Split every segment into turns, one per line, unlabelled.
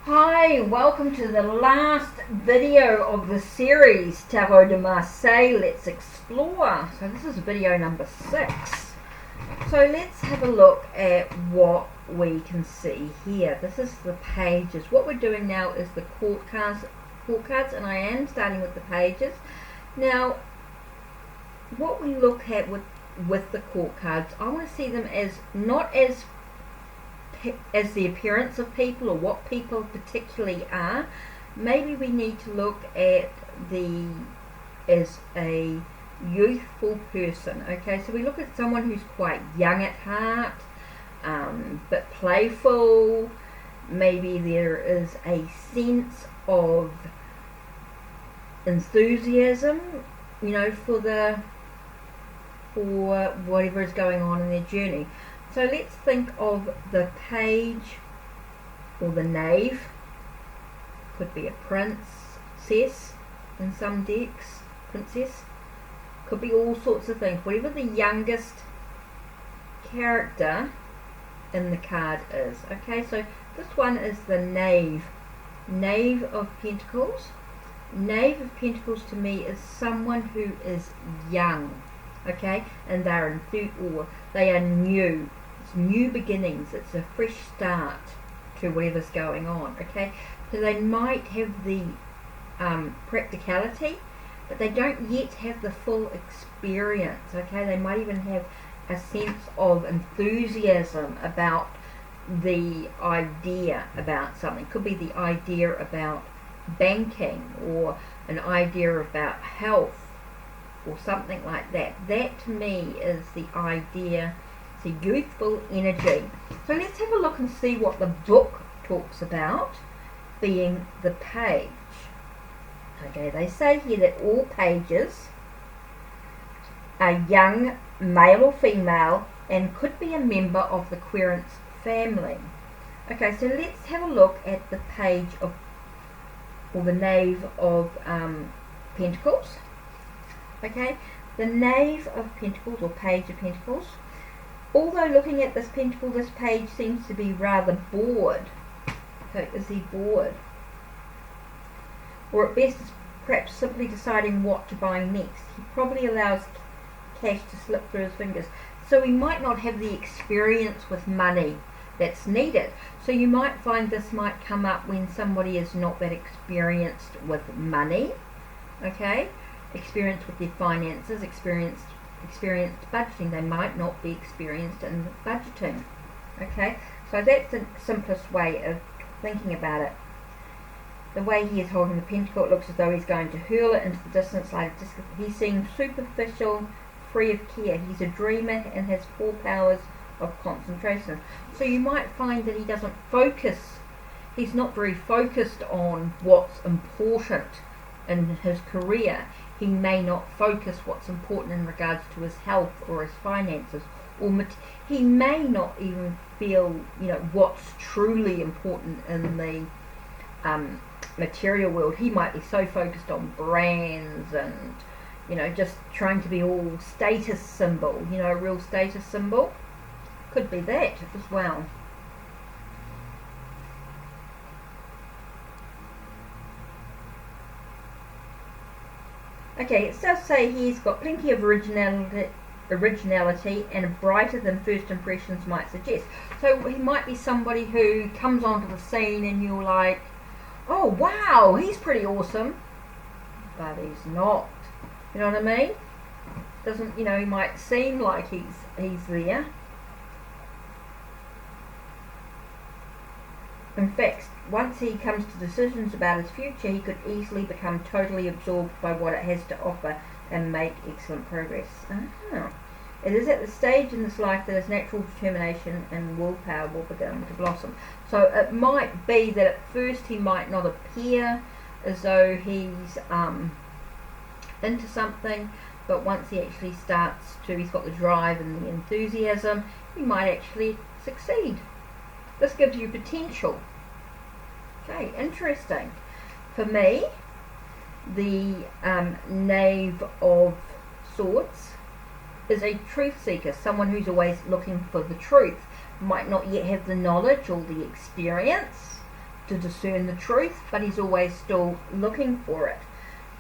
Hi, welcome to the last video of the series Tarot de Marseille. Let's explore. So this is video number 6. So let's have a look at what we can see here. This is the pages. What we're doing now is the court cards, and I am starting with the pages. Now, what we look at with the court cards, I want to see them as not as the appearance of people or what people particularly are. Maybe we need to look at as a youthful person. Okay, so we look at someone who's quite young at heart, but playful. Maybe there is a sense of enthusiasm, for whatever is going on in their journey. So let's think of the page or the knave. Could be a princess in some decks. Princess. Could be all sorts of things. Whatever the youngest character in the card is. Okay, so this one is the knave. Knave of Pentacles. Knave of Pentacles to me is someone who is young. Okay, and they are new. It's new beginnings. It's a fresh start to whatever's going on. Okay, so they might have the practicality, but they don't yet have the full experience. Okay, they might even have a sense of enthusiasm about the idea about something. Could be the idea about banking or an idea about health or something like that. That to me is the idea. It's a youthful energy. So let's have a look and see what the book talks about, being the page. Okay, they say here that all pages are young, male or female, and could be a member of the querent's family. Okay, so let's have a look at the page of, or the knave of Pentacles. Okay, the knave of Pentacles or page of Pentacles. Although looking at this pentacle, this page seems to be rather bored. So is he bored? Or at best is perhaps simply deciding what to buy next. He probably allows cash to slip through his fingers. So he might not have the experience with money that's needed. So you might find this might come up when somebody is not that experienced with money. Okay? Experienced with their finances, experienced budgeting. They might not be experienced in budgeting. Okay, so that's the simplest way of thinking about it. The way he is holding the pentacle, it looks as though he's going to hurl it into the distance like a disc. He seems superficial, free of care. He's a dreamer and has 4 powers of concentration. So you might find that he doesn't focus. He's not very focused on what's important in his career. He may not focus what's important in regards to his health or his finances, or he may not even feel, what's truly important in the material world. He might be so focused on brands and, just trying to be all status symbol, a real status symbol. Could be that as well. Okay, it does say he's got plenty of originality and brighter than first impressions might suggest. So he might be somebody who comes onto the scene and you're like, oh wow, he's pretty awesome, but he's not. You know what I mean? Doesn't, he might seem like he's there. In fact, once he comes to decisions about his future, he could easily become totally absorbed by what it has to offer and make excellent progress. It is at the stage in this life that his natural determination and willpower will begin to blossom. So it might be that at first he might not appear as though he's into something, but once he actually starts to, he's got the drive and the enthusiasm, he might actually succeed. This gives you potential. Okay, interesting. For me, the Knave of Swords is a truth seeker, someone who's always looking for the truth. Might not yet have the knowledge or the experience, to discern the truth, but he's always still looking for it.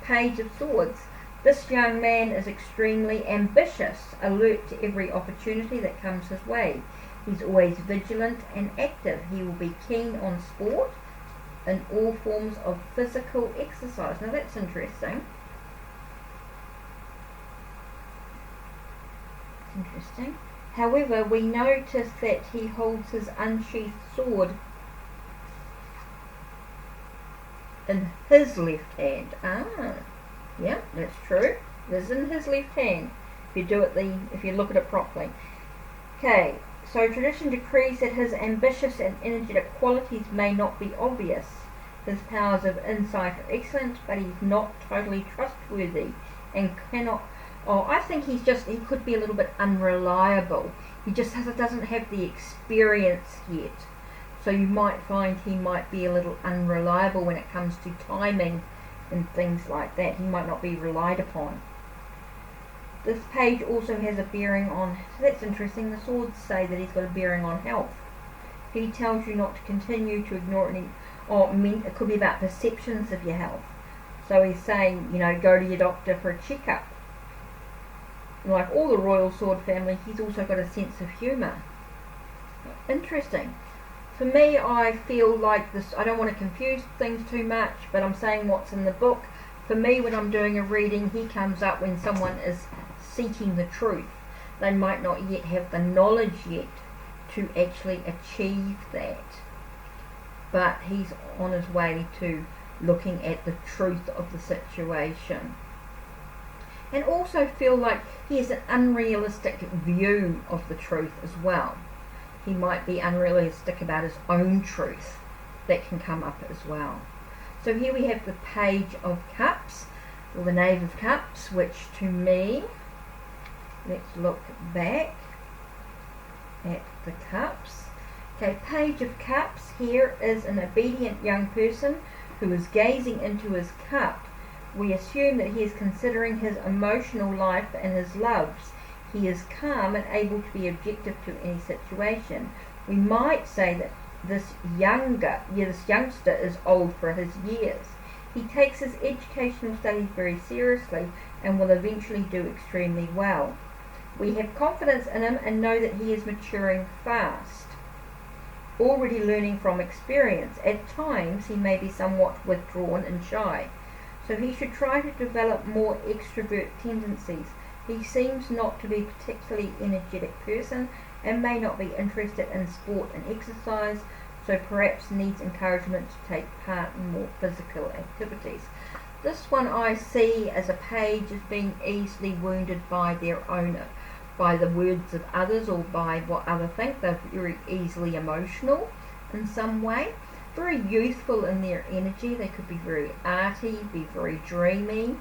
Page of Swords. This young man is extremely ambitious, alert to every opportunity that comes his way. He's always vigilant and active. He will be keen on sport and all forms of physical exercise. Now that's interesting. Interesting. However, we notice that he holds his unsheathed sword in his left hand. Yeah, that's true. It is in his left hand. If you look at it properly. Okay, so tradition decrees that his ambitious and energetic qualities may not be obvious. His powers of insight are excellent, but he's not totally trustworthy and cannot. I think he could be a little bit unreliable. He just doesn't have the experience yet. So you might find he might be a little unreliable when it comes to timing and things like that. He might not be relied upon. This page also has a bearing on, so that's interesting, the swords say that he's got a bearing on health. He tells you not to continue to ignore any, it could be about perceptions of your health. So he's saying, go to your doctor for a checkup. Like all the royal sword family, he's also got a sense of humour. Interesting. For me, I feel like this, I don't want to confuse things too much, but I'm saying what's in the book. For me, when I'm doing a reading, he comes up when someone is seeking the truth. They might not yet have the knowledge yet to actually achieve that. But he's on his way to looking at the truth of the situation. And also feel like he has an unrealistic view of the truth as well. He might be unrealistic about his own truth. That can come up as well. So here we have the Page of Cups, or the Knave of Cups, which to me, let's look back at the cups. Okay, Page of Cups, here is an obedient young person who is gazing into his cup. We assume that he is considering his emotional life and his loves. He is calm and able to be objective to any situation. We might say that this youngster is old for his years. He takes his educational studies very seriously and will eventually do extremely well. We have confidence in him and know that he is maturing fast, already learning from experience. At times he may be somewhat withdrawn and shy, so he should try to develop more extrovert tendencies. He seems not to be a particularly energetic person and may not be interested in sport and exercise, so perhaps needs encouragement to take part in more physical activities. This one I see as a page as being easily wounded by their owner, by the words of others or by what others think. They're very easily emotional in some way, very youthful in their energy. They could be very arty, be very dreamy.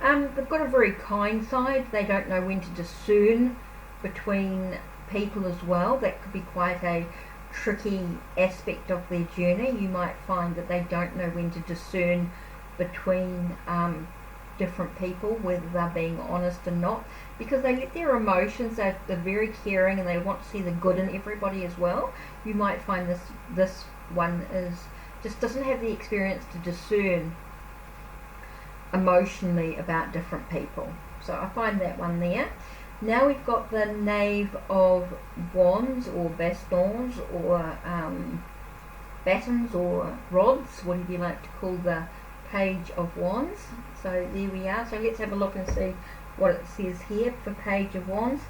They've got a very kind side. They don't know when to discern between people as well. That could be quite a tricky aspect of their journey. You might find that they don't know when to discern between different people, whether they're being honest or not, because they let their emotions, they're very caring and they want to see the good in everybody as well. You might find this one just doesn't have the experience to discern emotionally about different people. So I find that one there. Now we've got the Knave of Wands, or bastons, or batons, or rods, whatever you like to call the Page of Wands. So there we are. So let's have a look and see what it says here for Page of Wands.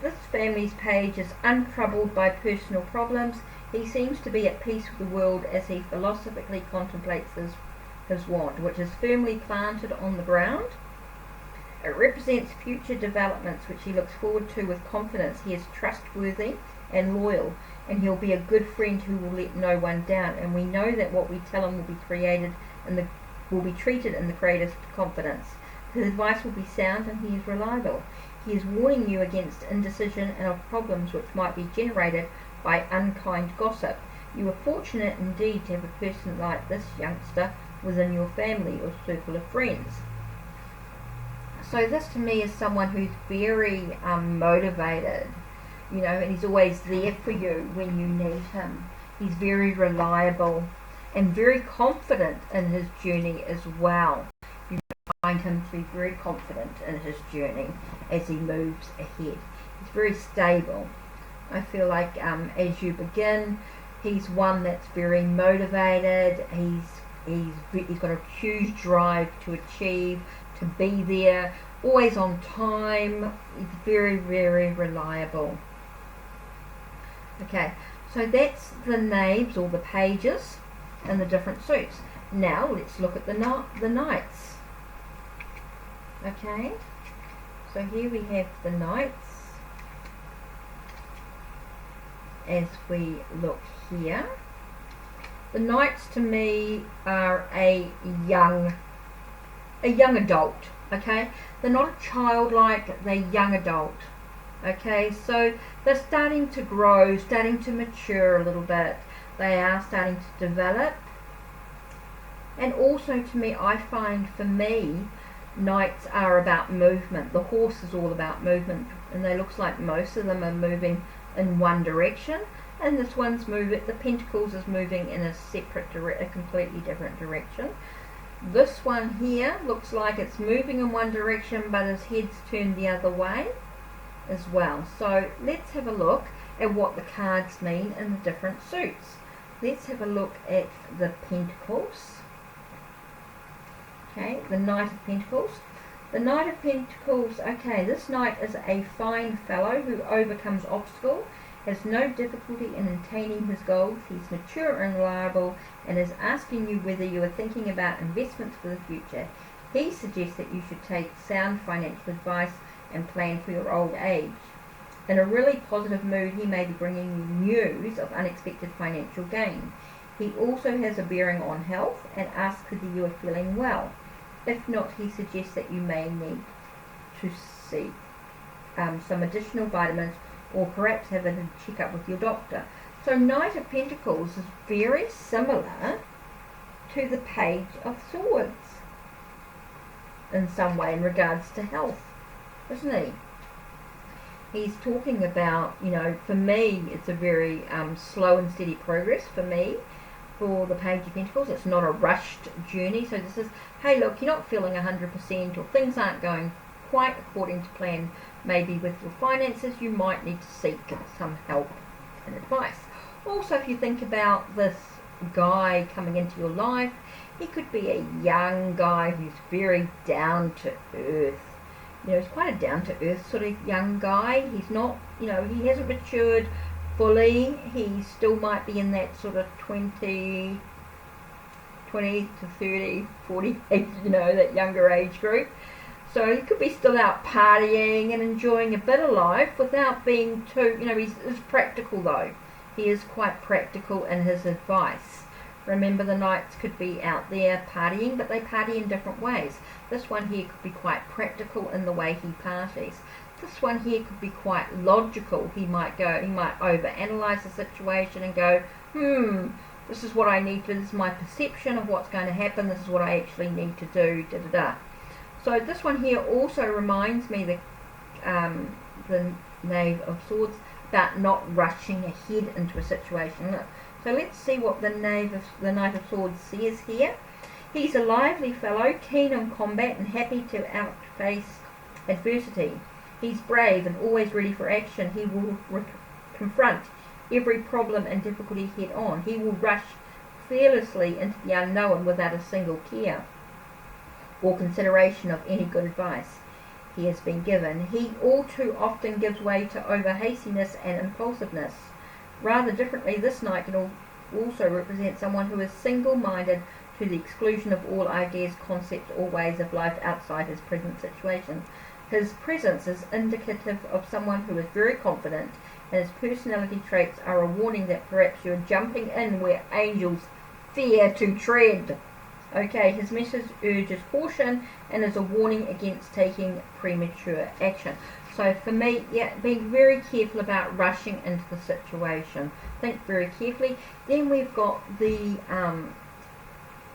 This family's page is untroubled by personal problems. He seems to be at peace with the world as he philosophically contemplates his wand, which is firmly planted on the ground. It represents future developments which he looks forward to with confidence. He is trustworthy and loyal, and he'll be a good friend who will let no one down. And we know that what we tell him will be treated in the greatest confidence. His advice will be sound and he is reliable. He is warning you against indecision and of problems which might be generated by unkind gossip. You are fortunate indeed to have a person like this youngster within your family or circle of friends. So this to me is someone who's very motivated, and he's always there for you when you need him. He's very reliable. and very confident in his journey as well. You find him to be very confident in his journey as he moves ahead. He's very stable. I feel like as you begin, he's one that's very motivated. He's got a huge drive to achieve, to be there, always on time. He's very, very reliable. Okay, so that's the names or the pages and the different suits. Now let's look at the knights. Okay, so here we have the knights. As we look here, the knights to me are a young adult. Okay, they're not a childlike, they're young adult. Okay, so they're starting to grow, starting to mature a little bit. They are starting to develop. And also to me, I find for me, knights are about movement. The horse is all about movement, and they looks like most of them are moving in one direction, and this one's moving, the Pentacles is moving in a completely different direction. This one here looks like it's moving in one direction, but his head's turned the other way as well. So let's have a look at what the cards mean in the different suits. Let's have a look at the Pentacles. Okay, the Knight of Pentacles. The Knight of Pentacles, okay, this knight is a fine fellow who overcomes obstacles, has no difficulty in attaining his goals. He's mature and reliable, and is asking you whether you are thinking about investments for the future. He suggests that you should take sound financial advice and plan for your old age. In a really positive mood, he may be bringing you news of unexpected financial gain. He also has a bearing on health and asks whether you are feeling well. If not, he suggests that you may need to seek some additional vitamins, or perhaps have a check-up with your doctor. So Knight of Pentacles is very similar to the Page of Swords in some way in regards to health, isn't he? He's talking about, you know, for me, it's a very slow and steady progress for me. For the Page of Pentacles, it's not a rushed journey. So this is, hey look, you're not feeling 100%, or things aren't going quite according to plan. Maybe with your finances, you might need to seek some help and advice. Also, if you think about this guy coming into your life, he could be a young guy who's very down to earth. You know, he's quite a down to earth sort of young guy. He's not, you know, he hasn't matured fully. He still might be in that sort of 20 to 30, 40 age, you know, that younger age group. So he could be still out partying and enjoying a bit of life without being too, you know, he's practical though. He is quite practical in his advice. Remember, the knights could be out there partying, but they party in different ways. This one here could be quite practical in the way he parties. This one here could be quite logical. He might overanalyze the situation and go, this is what I need to do, this is my perception of what's going to happen, this is what I actually need to do, da-da-da. So this one here also reminds me, the Knave of Swords, about not rushing ahead into a situation. Look. So let's see what the Knight of Swords says here. He's a lively fellow, keen on combat and happy to outface adversity. He's brave and always ready for action. He will confront every problem and difficulty head on. He will rush fearlessly into the unknown without a single care or consideration of any good advice he has been given. He all too often gives way to over hastiness and impulsiveness. Rather differently, this knight can also represent someone who is single-minded to the exclusion of all ideas, concepts, or ways of life outside his present situation. His presence is indicative of someone who is very confident, and his personality traits are a warning that perhaps you're jumping in where angels fear to tread. Okay, his message urges caution and is a warning against taking premature action. So for me, yeah, being very careful about rushing into the situation. Think very carefully. Then we've got the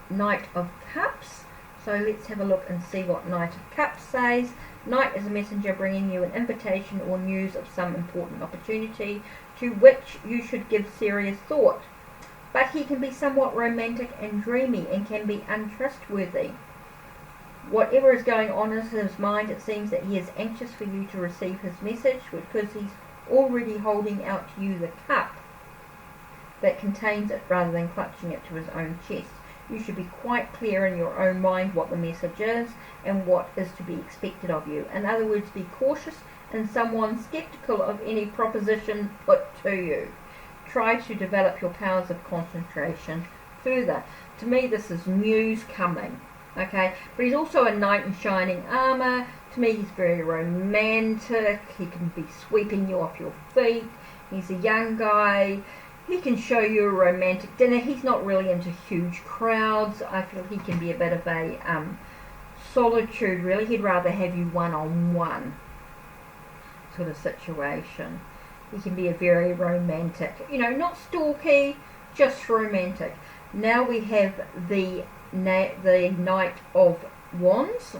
Knight of Cups. So let's have a look and see what Knight of Cups says. Knight is a messenger bringing you an invitation or news of some important opportunity to which you should give serious thought. but he can be somewhat romantic and dreamy and can be untrustworthy. Whatever is going on in his mind, it seems that he is anxious for you to receive his message, because he's already holding out to you the cup that contains it rather than clutching it to his own chest. You should be quite clear in your own mind what the message is and what is to be expected of you. In other words, be cautious and someone skeptical of any proposition put to you. Try to develop your powers of concentration further. To me, this is news coming. Okay, but he's also a knight in shining armour. To me, he's very romantic. He can be sweeping you off your feet. He's a young guy. He can show you a romantic dinner. He's not really into huge crowds. I feel he can be a bit of a solitude, really. He'd rather have you one-on-one sort of situation. He can be a very romantic, not stalky, just romantic. Now we have the Knight of Wands.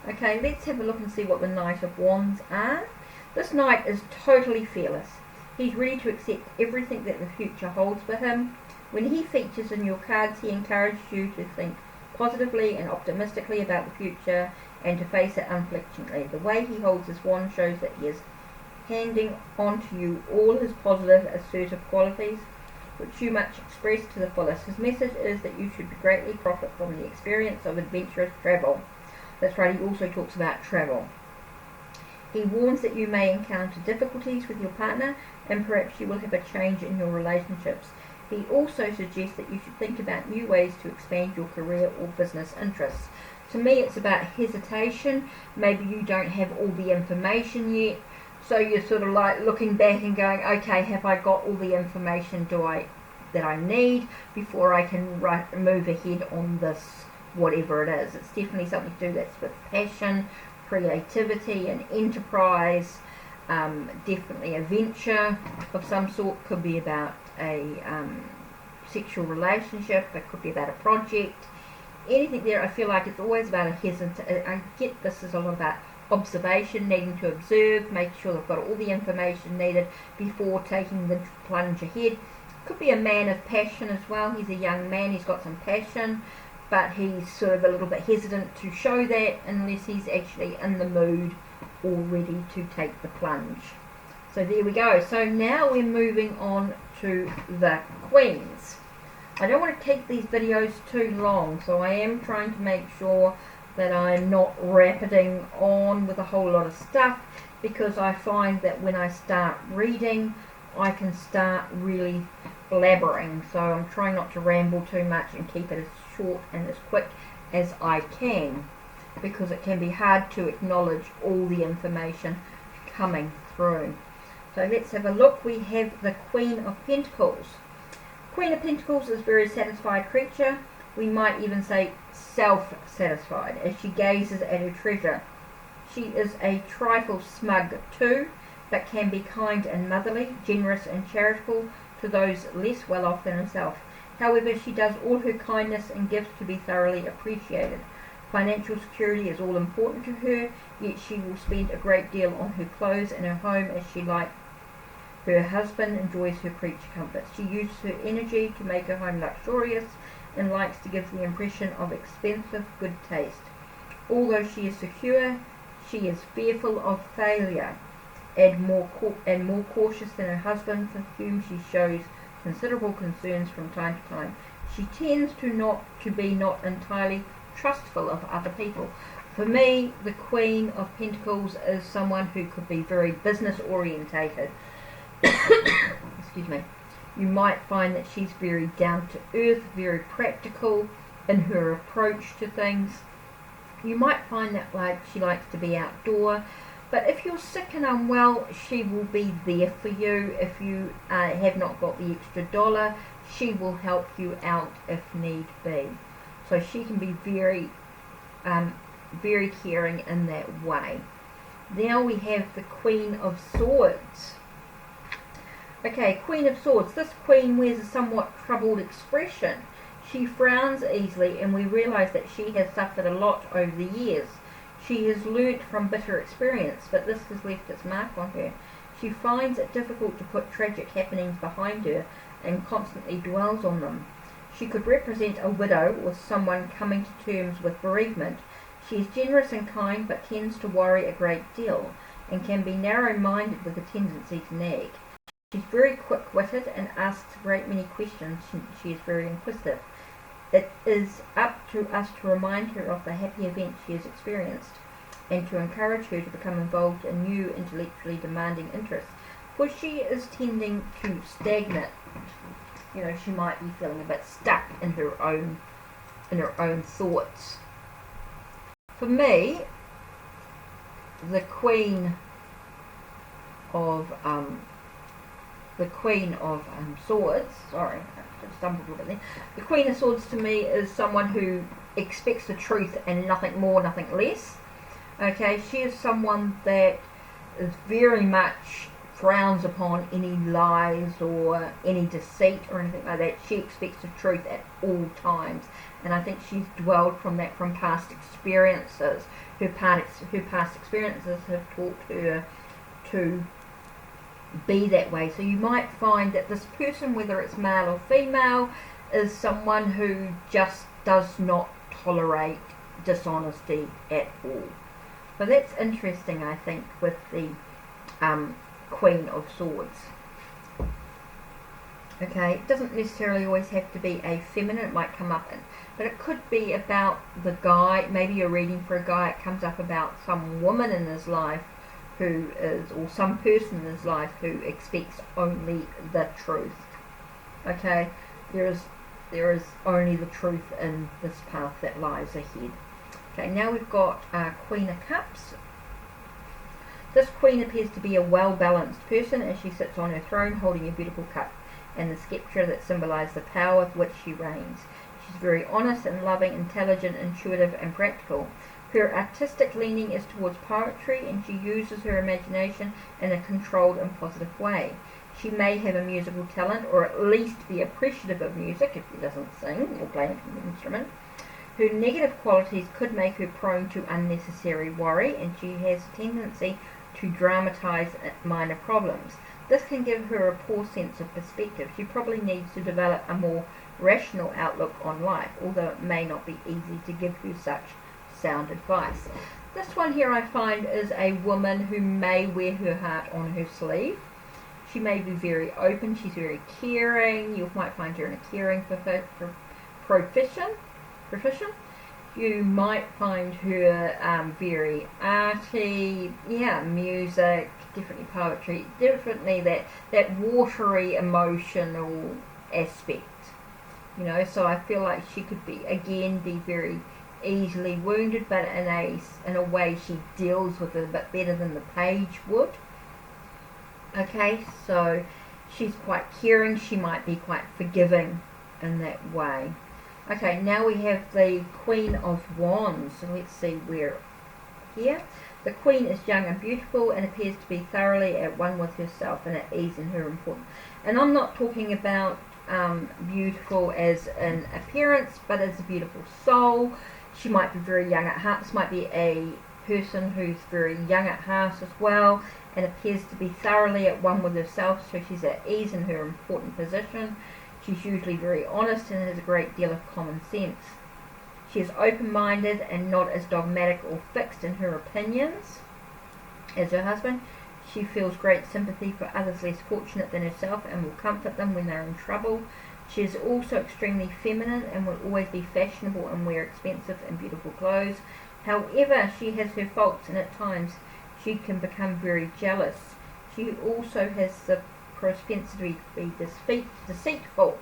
Okay, let's have a look and see what the Knight of Wands are. This knight is totally fearless. He's ready to accept everything that the future holds for him. When he features in your cards, he encourages you to think positively and optimistically about the future and to face it unflinchingly. The way he holds his wand shows that he is handing on to you all his positive, assertive qualities, which you must express to the fullest. His message is that you should greatly profit from the experience of adventurous travel. That's right, he also talks about travel. He warns that you may encounter difficulties with your partner and perhaps you will have a change in your relationships. He also suggests that you should think about new ways to expand your career or business interests. To me, it's about hesitation. Maybe you don't have all the information yet, so you're sort of like looking back and going, okay, have I got all the information that I need before I can move ahead on this, whatever it is. It's definitely something to do that's with passion, creativity and enterprise, definitely a venture of some sort. Could be about a sexual relationship, it could be about a project, anything there. I feel like it's always about a hesitation. I get this is a lot about observation, needing to observe, make sure they've got all the information needed before taking the plunge ahead. Could be a man of passion as well. He's a young man, he's got some passion, but he's sort of a little bit hesitant to show that unless he's actually in the mood or ready to take the plunge. So there we go. So now we're moving on to the Queens. I don't want to keep these videos too long, so I am trying to make sure that I'm not rapiding on with a whole lot of stuff, because I find that when I start reading I can start really blabbering. So I'm trying not to ramble too much and keep it as short and as quick as I can, because it can be hard to acknowledge all the information coming through. So let's have a look. We have the Queen of Pentacles. Queen of Pentacles is a very satisfied creature. We might even say self-satisfied as she gazes at her treasure. She is a trifle smug too, but can be kind and motherly, generous and charitable to those less well off than herself. However, she does all her kindness and gifts to be thoroughly appreciated. Financial security is all important to her, yet she will spend a great deal on her clothes and her home as she, like her husband, enjoys her creature comforts. She uses her energy to make her home luxurious and likes to give the impression of expensive good taste. Although she is secure, she is fearful of failure and more cautious than her husband, for whom she shows considerable concerns from time to time. She tends to be not entirely trustful of other people. For me, the Queen of Pentacles is someone who could be very business orientated. Excuse me. You might find that she's very down to earth, very practical in her approach to things. You might find that she likes to be outdoor, but if you're sick and unwell, she will be there for you. If you have not got the extra dollar, she will help you out if need be. So she can be very, very caring in that way. Now we have the Queen of Swords. Okay, Queen of Swords. This queen wears a somewhat troubled expression. She frowns easily, and we realize that she has suffered a lot over the years. She has learnt from bitter experience, but this has left its mark on her. She finds it difficult to put tragic happenings behind her and constantly dwells on them. She could represent a widow or someone coming to terms with bereavement. She is generous and kind, but tends to worry a great deal, and can be narrow-minded with a tendency to nag. She's very quick-witted and asks a great many questions. She is very inquisitive. It is up to us to remind her of the happy events she has experienced, and to encourage her to become involved in new intellectually demanding interests, for she is tending to stagnate. You know, she might be feeling a bit stuck in her own thoughts. For me, the Queen of Swords. Sorry, I stumbled a little bit there. The Queen of Swords to me is someone who expects the truth and nothing more, nothing less. Okay, she is someone that is very much frowns upon any lies or any deceit or anything like that. She expects the truth at all times, and I think she's dwelled from that from past experiences. Her past experiences have taught her to be that way. So you might find that this person, whether it's male or female, is someone who just does not tolerate dishonesty at all. So that's interesting, I think, with the Queen of Swords. Okay, it doesn't necessarily always have to be a feminine, it might come up in, but it could be about the guy. Maybe you're reading for a guy, it comes up about some woman in his life who is, or some person in his life who expects only the truth. Okay, there is only the truth in this path that lies ahead. Okay, now we've got Queen of Cups. This queen appears to be a well-balanced person as she sits on her throne holding a beautiful cup and the sceptre that symbolise the power with which she reigns. She's very honest and loving, intelligent, intuitive and practical. Her artistic leaning is towards poetry, and she uses her imagination in a controlled and positive way. She may have a musical talent, or at least be appreciative of music if she doesn't sing or play an instrument. Her negative qualities could make her prone to unnecessary worry, and she has a tendency to dramatise minor problems. This can give her a poor sense of perspective. She probably needs to develop a more rational outlook on life, although it may not be easy to give her such sound advice. This one here I find is a woman who may wear her heart on her sleeve. She may be very open, she's very caring. You might find her in a caring profession. You might find her very arty, music, definitely poetry, definitely that watery emotional aspect. You know, so I feel like she could be very easily wounded, but in a way she deals with it a bit better than the page would. Okay, so she's quite caring, she might be quite forgiving in that way. Okay, now we have the Queen of Wands. So let's see where here. The Queen is young and beautiful and appears to be thoroughly at one with herself and at ease in her importance. And I'm not talking about beautiful as an appearance, but as a beautiful soul. She might be very young at heart. This might be a person who's very young at heart as well and appears to be thoroughly at one with herself, so she's at ease in her important position. She's usually very honest and has a great deal of common sense. She is open-minded and not as dogmatic or fixed in her opinions as her husband. She feels great sympathy for others less fortunate than herself and will comfort them when they're in trouble. She is also extremely feminine and will always be fashionable and wear expensive and beautiful clothes. However, she has her faults, and at times she can become very jealous. She also has the propensity to be deceitful.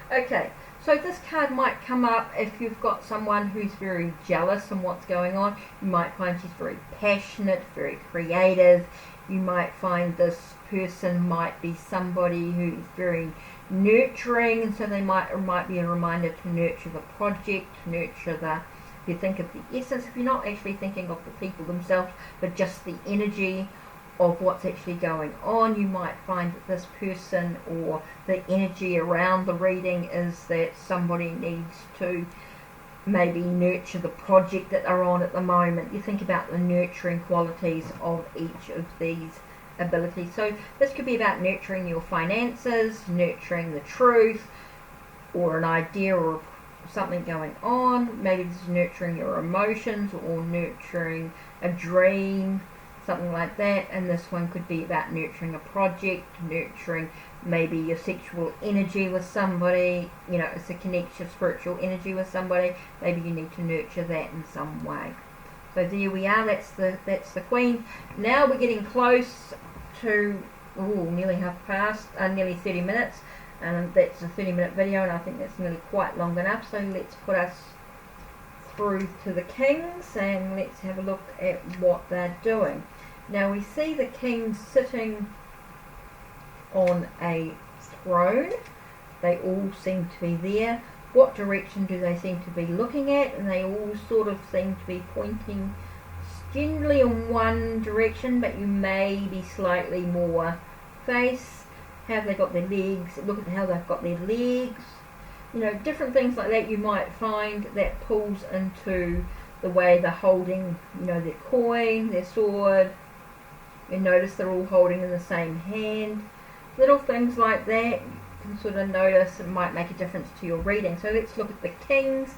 Okay, so this card might come up if you've got someone who's very jealous in what's going on. You might find she's very passionate, very creative. You might find this person might be somebody who's very nurturing, and so they might be a reminder to nurture the project, nurture the, if you think of the essence, if you're not actually thinking of the people themselves, but just the energy of what's actually going on. You might find that this person or the energy around the reading is that somebody needs to maybe nurture the project that they're on at the moment. You think about the nurturing qualities of each of these ability. So this could be about nurturing your finances, nurturing the truth, or an idea or something going on. Maybe this is nurturing your emotions or nurturing a dream, something like that. And this one could be about nurturing a project, nurturing maybe your sexual energy with somebody. You know, it's a connection, spiritual energy with somebody. Maybe you need to nurture that in some way. So there we are. That's the Queen. Now we're getting close to nearly half past, nearly 30 minutes. And that's a 30-minute video, and I think that's nearly quite long enough. So let's put us through to the kings, and let's have a look at what they're doing. Now we see the king sitting on a throne. They all seem to be there. What direction do they seem to be looking at? And they all sort of seem to be pointing generally in one direction, but you may be slightly more face. Have they got their legs? Look at how they've got their legs. You know, different things like that you might find that pulls into the way they're holding, you know, their coin, their sword. You notice they're all holding in the same hand. Little things like that you can sort of notice and might make a difference to your reading. So let's look at the kings.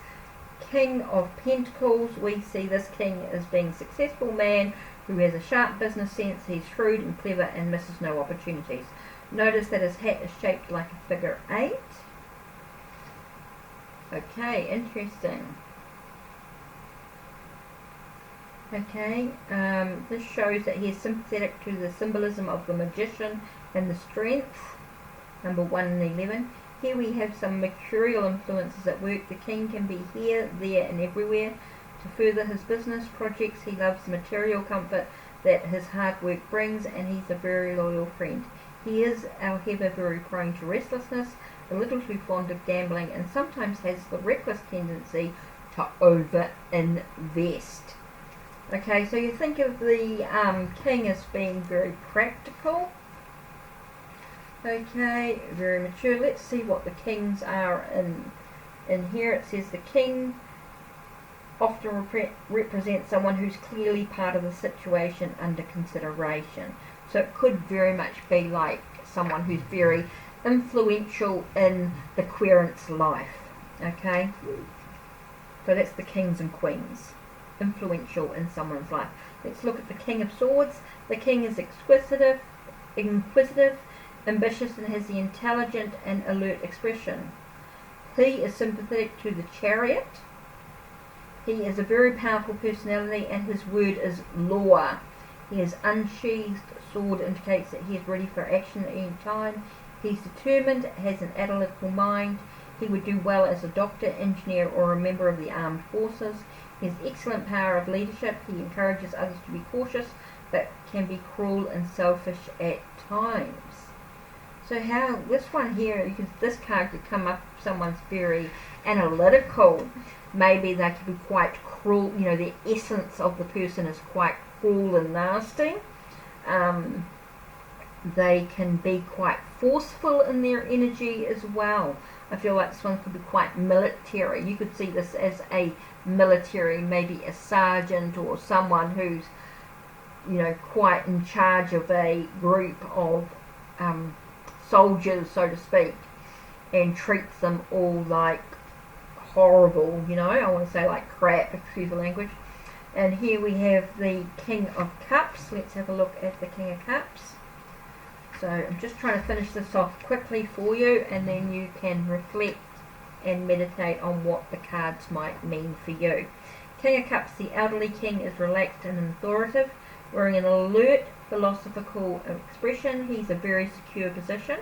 King of Pentacles. We see this king as being a successful man who has a sharp business sense. He's shrewd and clever and misses no opportunities. Notice that his hat is shaped like a figure 8. Okay, interesting. Okay, this shows that he is sympathetic to the symbolism of the magician and the strength. Number 1 and 11. Here we have some mercurial influences at work. The king can be here, there and everywhere. To further his business projects, he loves the material comfort that his hard work brings, and he's a very loyal friend. He is, however, very prone to restlessness, a little too fond of gambling, and sometimes has the reckless tendency to over-invest. Okay, so you think of the king as being very practical. Okay, very mature. Let's see what the kings are in here. It says the king often represents someone who's clearly part of the situation under consideration. So it could very much be like someone who's very influential in the querent's life. Okay? So that's the kings and queens. Influential in someone's life. Let's look at the King of Swords. The king is inquisitive, ambitious, and has the intelligent and alert expression. He is sympathetic to the Chariot. He is a very powerful personality, and his word is law. His unsheathed sword indicates that he is ready for action at any time. He's determined, has an analytical mind. He would do well as a doctor, engineer, or a member of the armed forces. He has excellent power of leadership. He encourages others to be cautious, but can be cruel and selfish at times. So how this one here, this card could come up if someone's very analytical. Maybe they could be quite cruel. You know, the essence of the person is quite cruel and nasty. They can be quite forceful in their energy as well. I feel like this one could be quite military. You could see this as a military, maybe a sergeant or someone who's, you know, quite in charge of a group of soldiers, so to speak, and treats them all like horrible, you know, I want to say like crap, excuse the language. And here we have the King of Cups. Let's have a look at the King of Cups. So I'm just trying to finish this off quickly for you, and then you can reflect and meditate on what the cards might mean for you. King of Cups, the elderly king, is relaxed and authoritative, wearing an alert, philosophical expression. He's a very secure position.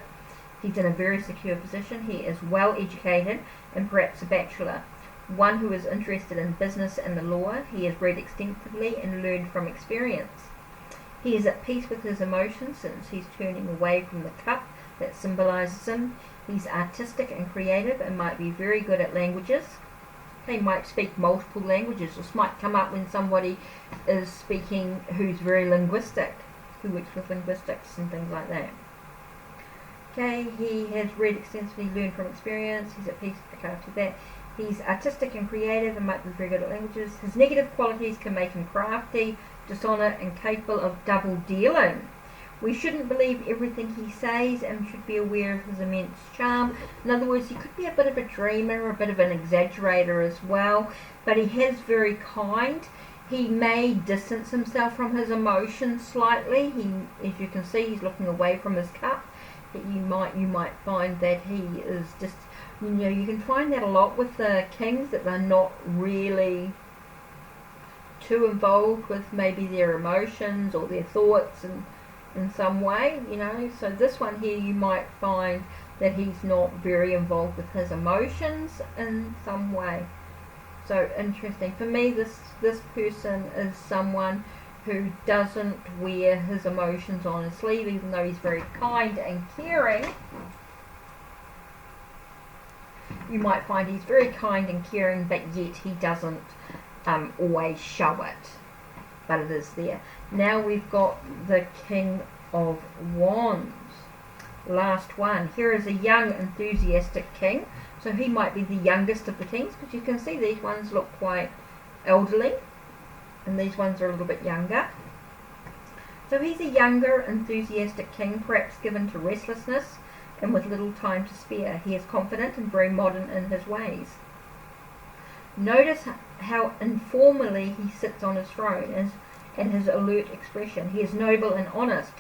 He's in a very secure position. He is well educated and perhaps a bachelor. One who is interested in business and the law. He has read extensively and learned from experience. He is at peace with his emotions since he's turning away from the cup that symbolizes him. He's artistic and creative and might be very good at languages. He might speak multiple languages. This might come up when somebody is speaking who's very linguistic, who works with linguistics and things like that. Okay, he has read extensively, learned from experience. He's at peace with the after that. He's artistic and creative and might be very good at languages. His negative qualities can make him crafty, dishonest, and capable of double dealing. We shouldn't believe everything he says and should be aware of his immense charm. In other words, he could be a bit of a dreamer, a bit of an exaggerator as well, but he is very kind. He may distance himself from his emotions slightly. As you can see, he's looking away from his cup. You might find that he is just, you can find that a lot with the kings, that they're not really too involved with maybe their emotions or their thoughts in some way, So this one here, you might find that he's not very involved with his emotions in some way. So interesting. For me, this person is someone who doesn't wear his emotions on his sleeve, even though he's very kind and caring. You might find he's very kind and caring, but yet he doesn't always show it. But it is there. Now we've got the King of Wands. Last one. Here is a young, enthusiastic king. So he might be the youngest of the kings, because you can see these ones look quite elderly, and these ones are a little bit younger. So he's a younger, enthusiastic king, perhaps given to restlessness and with little time to spare. He is confident and very modern in his ways. Notice how informally he sits on his throne and his alert expression. He is noble and honest,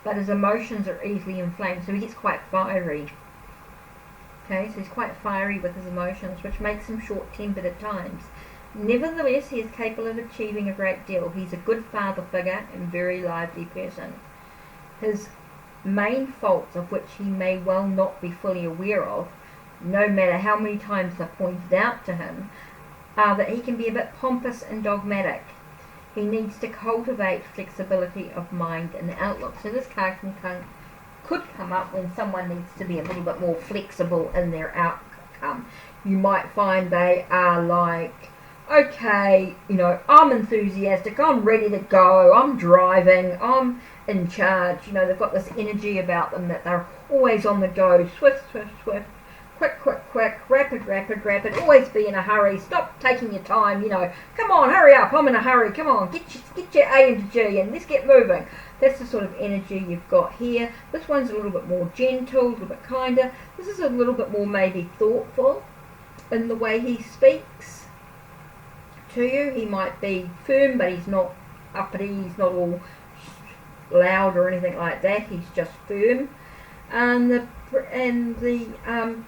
but his emotions are easily inflamed, so he gets quite fiery. Okay, so he's quite fiery with his emotions, which makes him short-tempered at times. Nevertheless, he is capable of achieving a great deal. He's a good father figure and very lively person. His main faults, of which he may well not be fully aware of, no matter how many times they're pointed out to him, are that he can be a bit pompous and dogmatic. He needs to cultivate flexibility of mind and outlook. So this card could come up when someone needs to be a little bit more flexible in their outcome. You might find they are like, okay, I'm enthusiastic, I'm ready to go, I'm driving, I'm in charge. They've got this energy about them that they're always on the go, swift, swift, swift, quick, quick, quick, rapid, rapid, rapid, always be in a hurry, stop taking your time, come on, hurry up, I'm in a hurry, come on, get your A into G and let's get moving. That's the sort of energy you've got here. This one's a little bit more gentle, a little bit kinder. This is a little bit more maybe thoughtful in the way he speaks to you. He might be firm, but he's not uppity, he's not all loud or anything like that. He's just firm. And the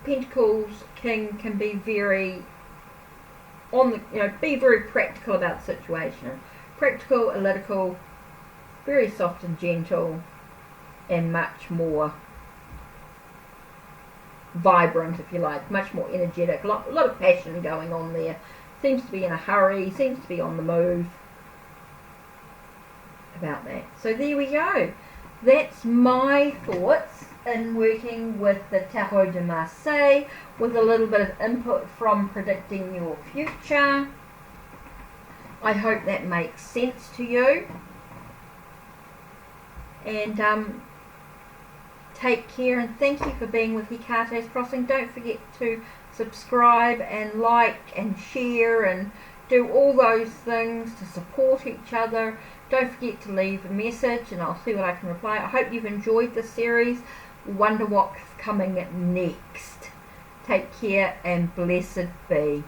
Pentacles King can be very be very practical about the situation. Practical, analytical, very soft and gentle, and much more vibrant, if you like, much more energetic, a lot of passion going on there. Seems to be in a hurry, seems to be on the move about that. So there we go. That's my thoughts in working with the Tarot de Marseille, with a little bit of input from predicting your future. I hope that makes sense to you. And take care, and thank you for being with HeKatesXing. Don't forget to subscribe and like and share and do all those things to support each other. Don't forget to leave a message and I'll see what I can reply. I hope you've enjoyed this series. Wonder what's coming next. Take care and blessed be.